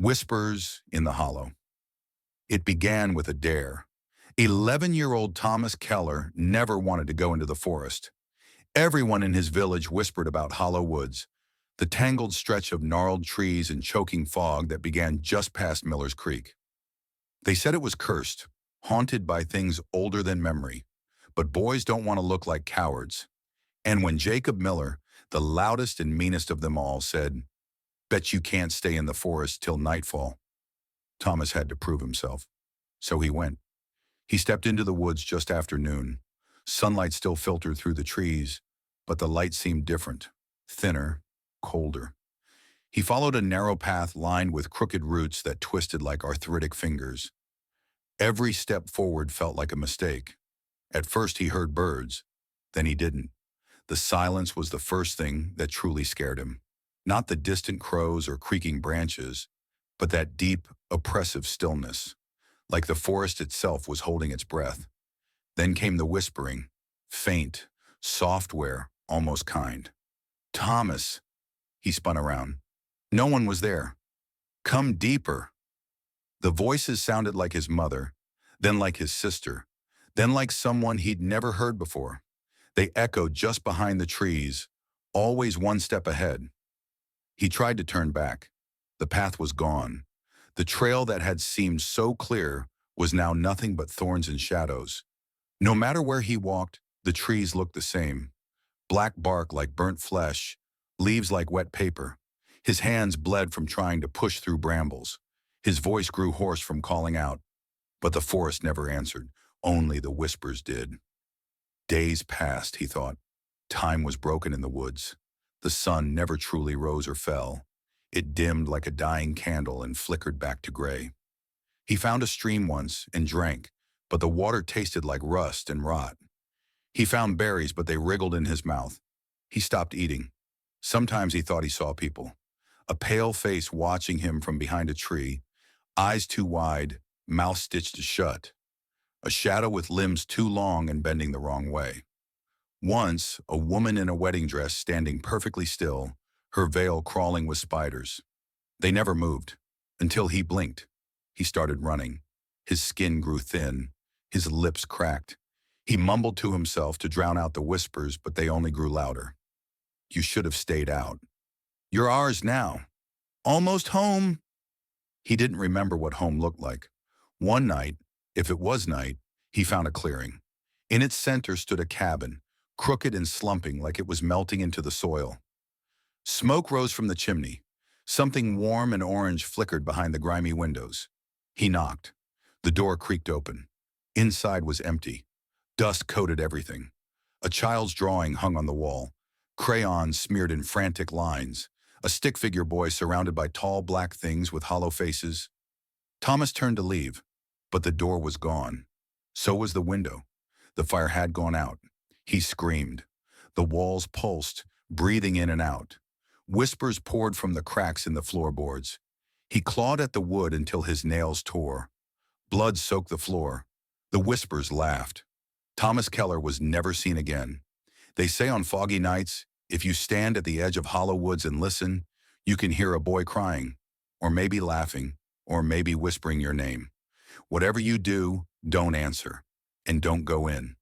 Whispers in the Hollow. It began with a dare. 11-year-old Thomas Keller never wanted to go into the forest. Everyone in his village whispered about hollow woods, the tangled stretch of gnarled trees and choking fog that began just past Miller's Creek. They said it was cursed, haunted by things older than memory. But boys don't want to look like cowards. And when Jacob Miller, the loudest and meanest of them all, said, "Bet you can't stay in the forest till nightfall," Thomas had to prove himself. So he went. He stepped into the woods just after noon. Sunlight still filtered through the trees, but the light seemed different, thinner, colder. He followed a narrow path lined with crooked roots that twisted like arthritic fingers. Every step forward felt like a mistake. At first he heard birds, then he didn't. The silence was the first thing that truly scared him. Not the distant crows or creaking branches, but that deep, oppressive stillness, like the forest itself was holding its breath. Then came the whispering, faint, software, almost kind. "Thomas," he spun around. No one was there. "Come deeper." The voices sounded like his mother, then like his sister, then like someone he'd never heard before. They echoed just behind the trees, always one step ahead. He tried to turn back. The path was gone. The trail that had seemed so clear was now nothing but thorns and shadows. No matter where he walked, the trees looked the same. Black bark like burnt flesh, leaves like wet paper. His hands bled from trying to push through brambles. His voice grew hoarse from calling out. But the forest never answered. Only the whispers did. Days passed, he thought. Time was broken in the woods. The sun never truly rose or fell. It dimmed like a dying candle and flickered back to gray. He found a stream once and drank, but the water tasted like rust and rot. He found berries, but they wriggled in his mouth. He stopped eating. Sometimes he thought he saw people. A pale face watching him from behind a tree, eyes too wide, mouth stitched shut. A shadow with limbs too long and bending the wrong way. Once, a woman in a wedding dress standing perfectly still, her veil crawling with spiders. They never moved, until he blinked. He started running. His skin grew thin. His lips cracked. He mumbled to himself to drown out the whispers, but they only grew louder. "You should have stayed out. You're ours now. Almost home." He didn't remember what home looked like. One night, if it was night, he found a clearing. In its center stood a cabin, crooked and slumping like it was melting into the soil. Smoke rose from the chimney. Something warm and orange flickered behind the grimy windows. He knocked. The door creaked open. Inside was empty. Dust coated everything. A child's drawing hung on the wall, crayons smeared in frantic lines, a stick figure boy surrounded by tall black things with hollow faces. Thomas turned to leave, but the door was gone. So was the window. The fire had gone out. He screamed. The walls pulsed, breathing in and out. Whispers poured from the cracks in the floorboards. He clawed at the wood until his nails tore. Blood soaked the floor. The whispers laughed. Thomas Keller was never seen again. They say on foggy nights, if you stand at the edge of hollow woods and listen, you can hear a boy crying, or maybe laughing, or maybe whispering your name. Whatever you do, don't answer, and don't go in.